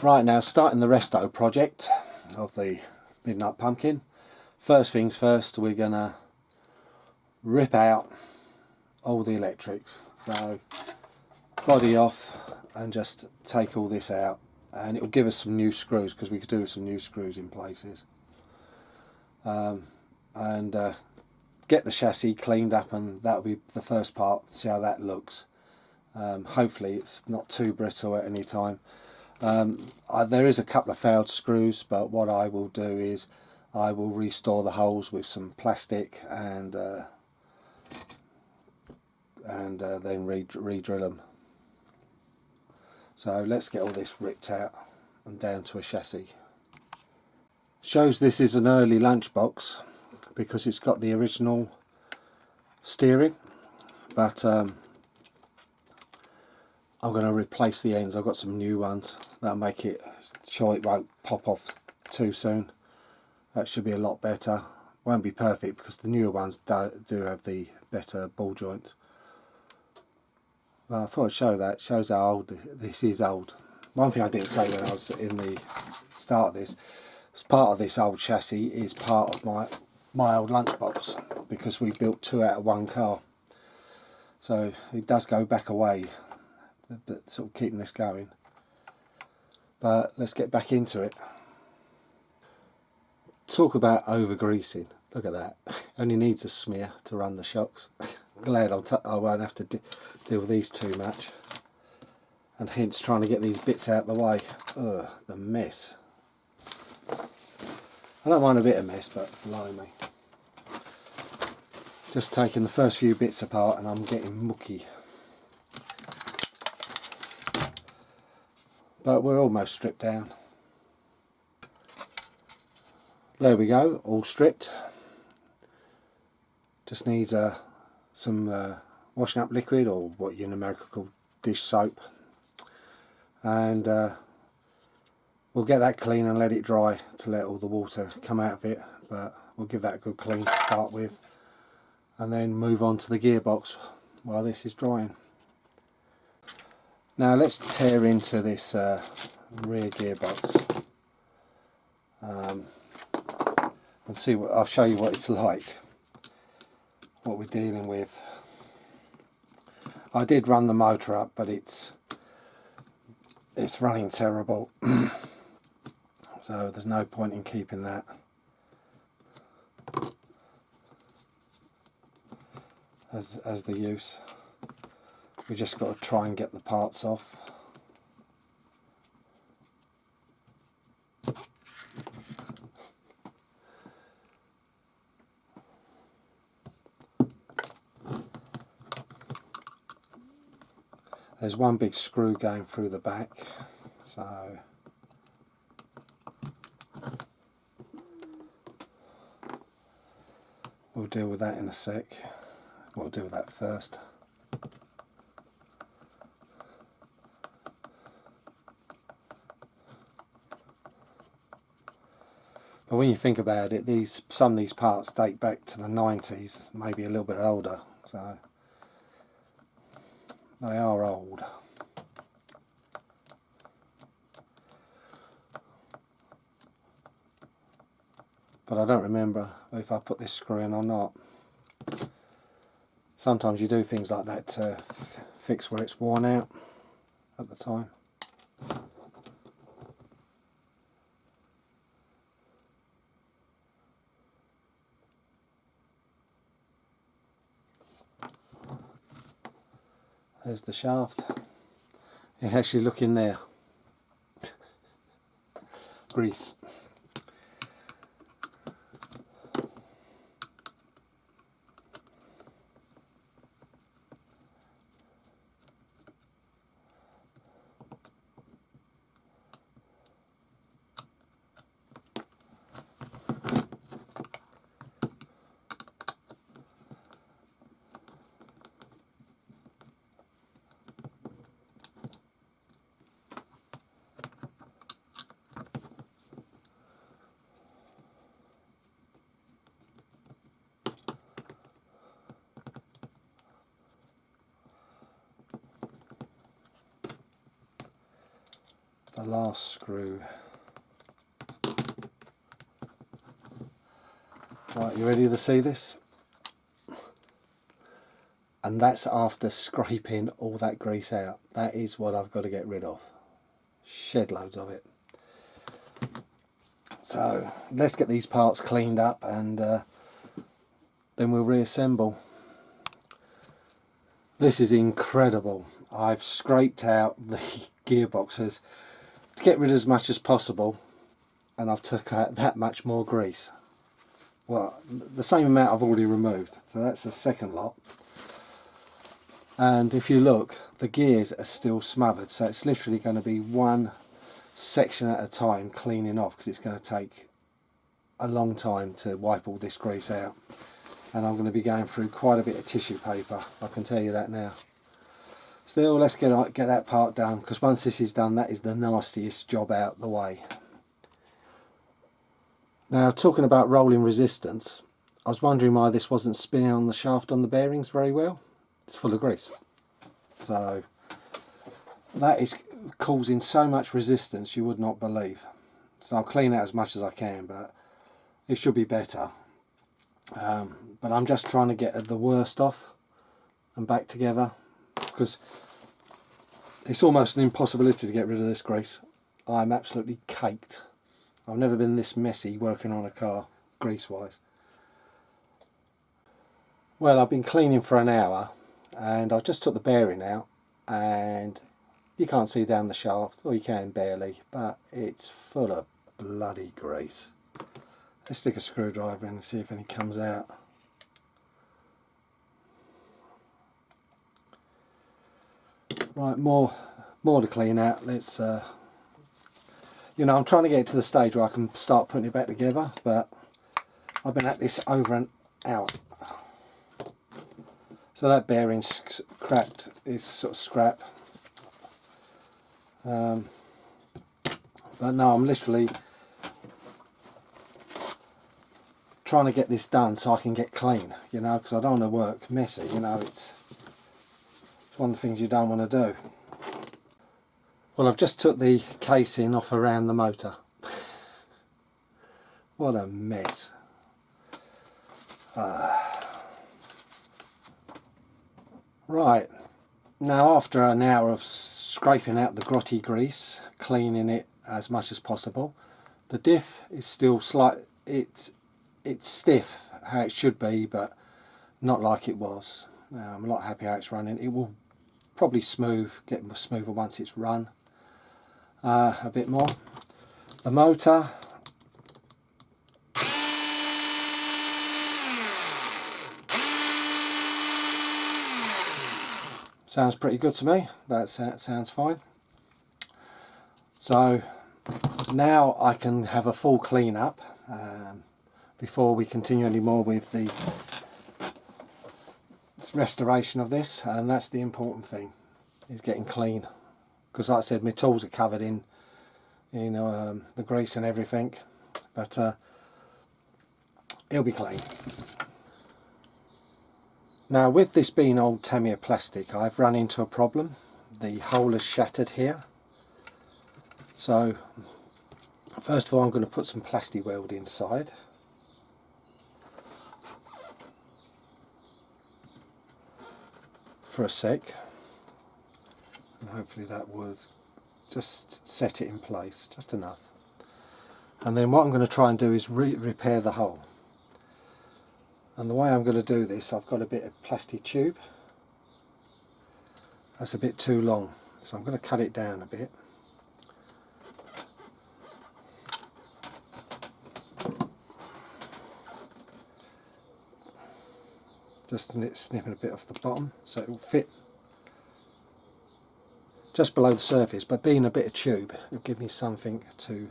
Right, now starting the resto project of the Midnight Pumpkin. First things first, we're gonna rip out all the electrics. So body off and just take all this out, and it'll give us some new screws, because we could do some new screws in places. And get the chassis cleaned up, and that'll be the first part. See how that looks. Hopefully it's not too brittle at any time. There is a couple of failed screws, but what I will do is I will restore the holes with some plastic and then re-drill them. So let's get all this ripped out and down to a chassis. Shows this is an early lunchbox because it's got the original steering, but I'm going to replace the ends. I've got some new ones that'll make it sure it won't pop off too soon. That should be a lot better. Won't be perfect because the newer ones do have the better ball joints. Well, I thought I'd show that. It shows how old this is old. One thing I didn't say when I was in the start of this, as part of this old chassis is part of my old lunchbox, because we built two out of one car. So it does go back away, but sort of keeping this going. But let's get back into it. Talk about over greasing. Look at that. Only needs a smear to run the shocks. Glad I won't have to deal with these too much, and hence trying to get these bits out of the way. Ugh, the mess. I don't mind a bit of mess, but blimey. Just taking the first few bits apart and I'm getting mucky. But we're almost stripped down. There we go, all stripped. Just needs some washing up liquid, or what you in America call dish soap, and we'll get that clean and let it dry to let all the water come out of it. But we'll give that a good clean to start with, and then move on to the gearbox while this is drying. Now let's tear into this rear gearbox and see what I'll show you what it's like, what we're dealing with. I did run the motor up, but it's running terrible. So there's no point in keeping that. As the use. We just got to try and get the parts off. There's one big screw going through the back, so we'll deal with that in a sec. We'll deal with that first. But when you think about it, some of these parts date back to the 90s, maybe a little bit older, so they are old. But I don't remember if I put this screw in or not. Sometimes you do things like that to fix where it's worn out at the time. There's the shaft. You actually look in there. Grease. the last screw. Right, you ready to see this? And that's after scraping all that grease out. That is what I've got to get rid of. Shed loads of it. So let's get these parts cleaned up and then we'll reassemble. This is incredible. I've scraped out the gearboxes to get rid of as much as possible, and I've took out that much more grease. Well, the same amount I've already removed, so that's the second lot. And if you look, the gears are still smothered, so it's literally going to be one section at a time cleaning off, because it's going to take a long time to wipe all this grease out. And I'm going to be going through quite a bit of tissue paper, I can tell you that now. Still, let's get that part done, because once this is done, that is the nastiest job out the way. Now, talking about rolling resistance, I was wondering why this wasn't spinning on the shaft on the bearings very well. It's full of grease. So that is causing so much resistance you would not believe. So I'll clean out as much as I can, but it should be better. But I'm just trying to get the worst off and back together, because it's almost an impossibility to get rid of this grease. I'm absolutely caked. I've never been this messy working on a car, grease wise. Well, I've been cleaning for an hour and I just took the bearing out, and you can't see down the shaft, or you can barely, but it's full of bloody grease. Let's stick a screwdriver in and see if any comes out. Right, more to clean out. Let's you know, I'm trying to get to the stage where I can start putting it back together, but I've been at this over an hour. So that bearing's cracked, is sort of scrap. But no, I'm literally trying to get this done so I can get clean, you know, because I don't want to work messy, you know. It's one of the things you don't want to do. Well, I've just took the casing off around the motor. What a mess. Right, now after an hour of scraping out the grotty grease, cleaning it as much as possible, the diff is still it's stiff how it should be, but not like it was. I'm a lot happy how it's running. It will probably get smoother once it's run a bit more. The motor, sounds pretty good to me. That sounds fine. So now I can have a full clean up before we continue any more with the restoration of this, and that's the important thing, is getting clean. Because like I said, my tools are covered in the grease and everything, but it'll be clean. Now, with this being old Tamiya plastic, I've run into a problem. The hole is shattered here. So first of all, I'm going to put some plasti weld inside. For a sec, and hopefully that would just set it in place, just enough. And then what I'm going to try and do is repair the hole. And the way I'm going to do this, I've got a bit of plastic tube. That's a bit too long, so I'm going to cut it down a bit. Just snipping a bit off the bottom so it will fit just below the surface, but being a bit of tube, it'll give me something to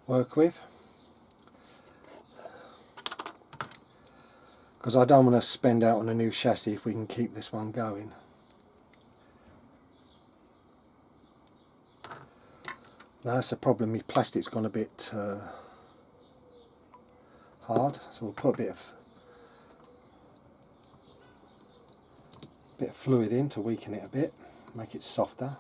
work with. Because I don't want to spend out on a new chassis if we can keep this one going. Now that's the problem, my plastic's gone a bit hard, so we'll put a bit of fluid in to weaken it a bit, make it softer.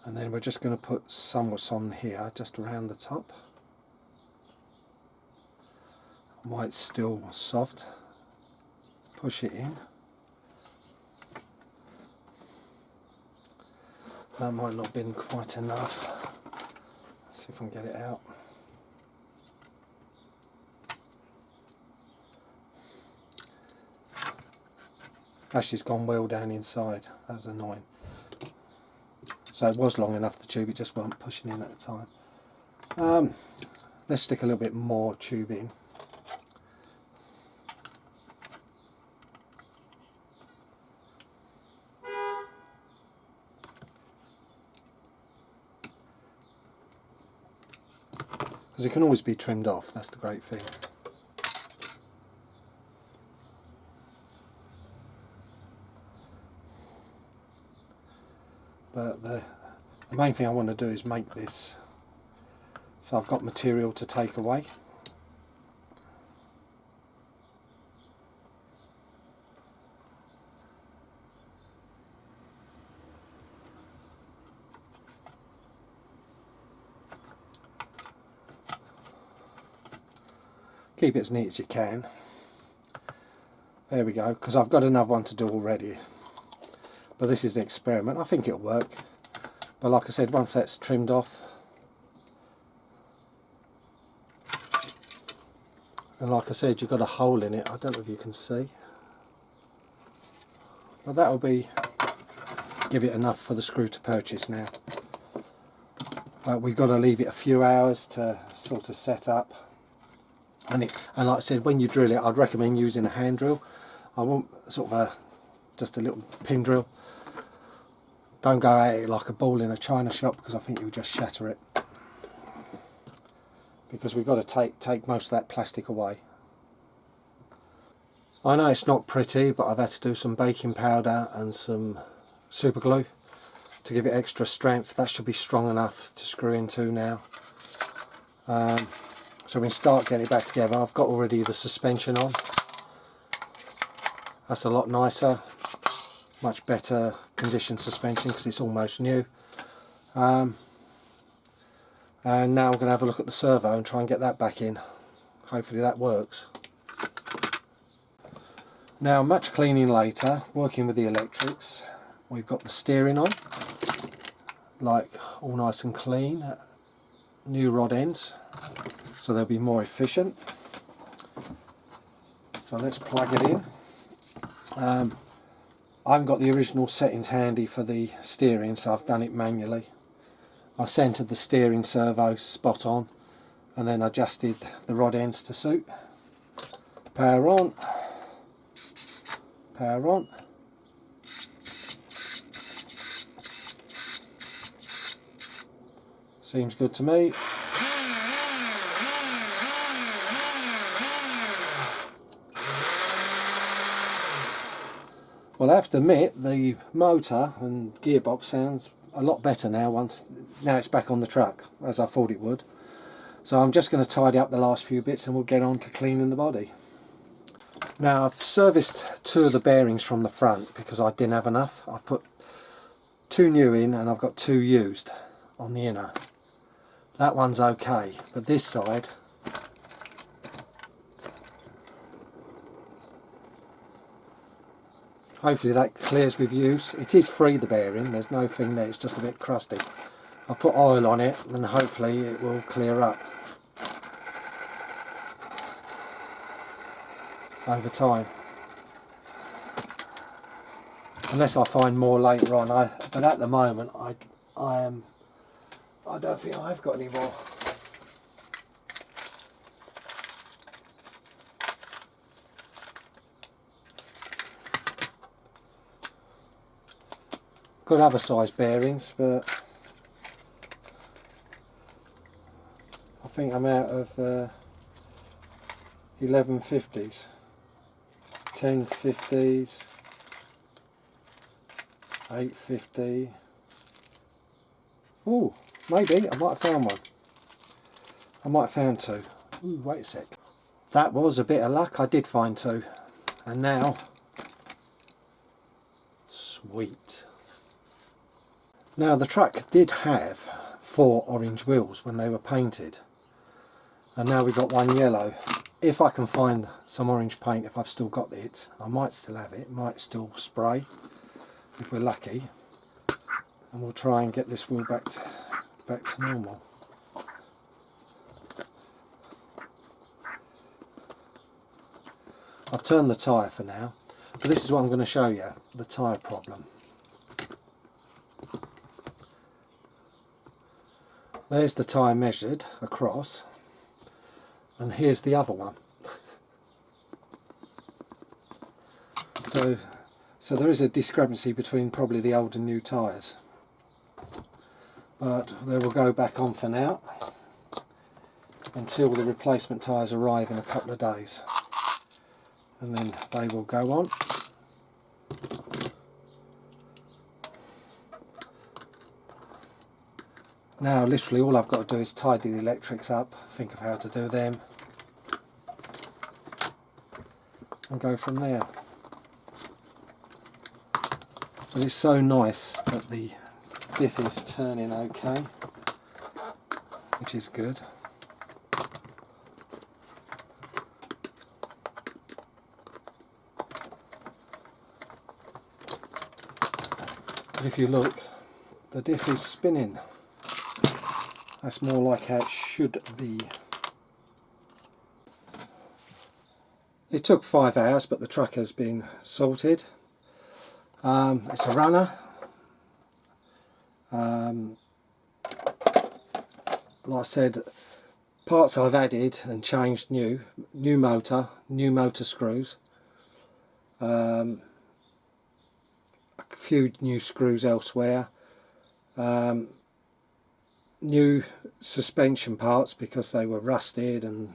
And then we're just going to put some what's on here just around the top. While it's still soft, push it in. That might not have been quite enough. Let's see if I can get it out. Actually, it's gone well down inside. That was annoying. So it was long enough, the tube, it just wasn't pushing in at the time. Let's stick a little bit more tube in. Because it can always be trimmed off, that's the great thing. But the main thing I want to do is make this so I've got material to take away. Keep it as neat as you can. There we go, because I've got another one to do already. But this is an experiment. I think it'll work. But like I said, once that's trimmed off, and like I said, you've got a hole in it. I don't know if you can see. But that'll give it enough for the screw to purchase now. But we've got to leave it a few hours to sort of set up. And like I said, when you drill it, I'd recommend using a hand drill. I want sort of just a little pin drill. Don't go at it like a ball in a china shop, because I think you'll just shatter it. Because we've got to take most of that plastic away. I know it's not pretty, but I've had to do some baking powder and some super glue to give it extra strength. That should be strong enough to screw into now. So we can start getting it back together. I've got already the suspension on. That's a lot nicer. Much better condition suspension because it's almost new. And now we're going to have a look at the servo and try and get that back in. Hopefully that works. Now, much cleaning later, working with the electrics, we've got the steering on, like all nice and clean. New rod ends, so they'll be more efficient. So let's plug it in. I haven't got the original settings handy for the steering, so I've done it manually. I centered the steering servo spot on and then adjusted the rod ends to suit. Power on, power on. Seems good to me. Well, I have to admit, the motor and gearbox sounds a lot better now now it's back on the truck, as I thought it would. So I'm just going to tidy up the last few bits and we'll get on to cleaning the body. Now, I've serviced two of the bearings from the front because I didn't have enough. I've put two new in and I've got two used on the inner. That one's okay, but this side, hopefully that clears with use. It is free, the bearing, there's no thing there, it's just a bit crusty. I'll put oil on it and hopefully it will clear up over time. Unless I find more later on. But at the moment I don't think I've got any more. Got other size bearings, but I think I'm out of 1150s, 1050s, 850. Ooh, maybe I might have found one. I might have found two. Ooh, wait a sec. That was a bit of luck. I did find two, and now, sweet. Now the truck did have 4 orange wheels when they were painted, and now we've got 1 yellow. If I can find some orange paint, if I've still got it, I might still have it, might still spray if we're lucky, and we'll try and get this wheel back to normal. I've turned the tyre for now, but this is what I'm going to show you, the tyre problem. There's the tyre measured across, and here's the other one. So there is a discrepancy between probably the old and new tyres, but they will go back on for now until the replacement tyres arrive in a couple of days, and then they will go on. Now literally all I've got to do is tidy the electrics up, think of how to do them, and go from there. But it's so nice that the diff is turning okay, which is good. Because if you look, the diff is spinning. That's more like how it should be. It took 5 hours, but the truck has been sorted. It's a runner. Like I said, parts I've added and changed new motor screws, a few new screws elsewhere, new suspension parts because they were rusted and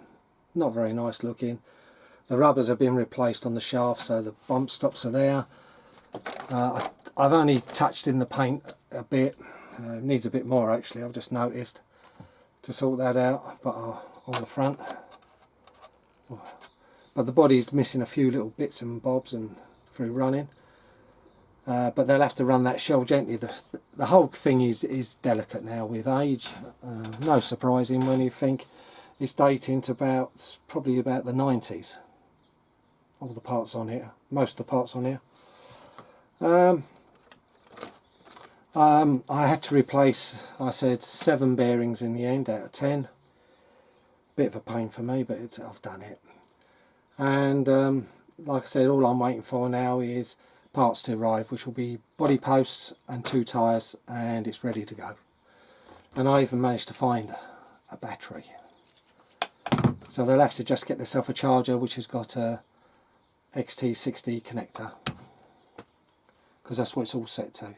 not very nice looking. The rubbers have been replaced on the shaft, so the bump stops are there. I've only touched in the paint a bit, needs a bit more actually, I've just noticed, to sort that out, but on the front. But the body's missing a few little bits and bobs and through running. But they'll have to run that shell gently. The whole thing is delicate now with age. No surprising when you think it's dating to probably about the 90s. All the parts on here, most of the parts on here. I had to replace, I said, 7 bearings in the end out of 10. Bit of a pain for me, but I've done it. And like I said, all I'm waiting for now is parts to arrive, which will be body posts and 2 tyres, and it's ready to go. And I even managed to find a battery, so they'll have to just get themselves a charger which has got a XT60 connector, because that's what it's all set to.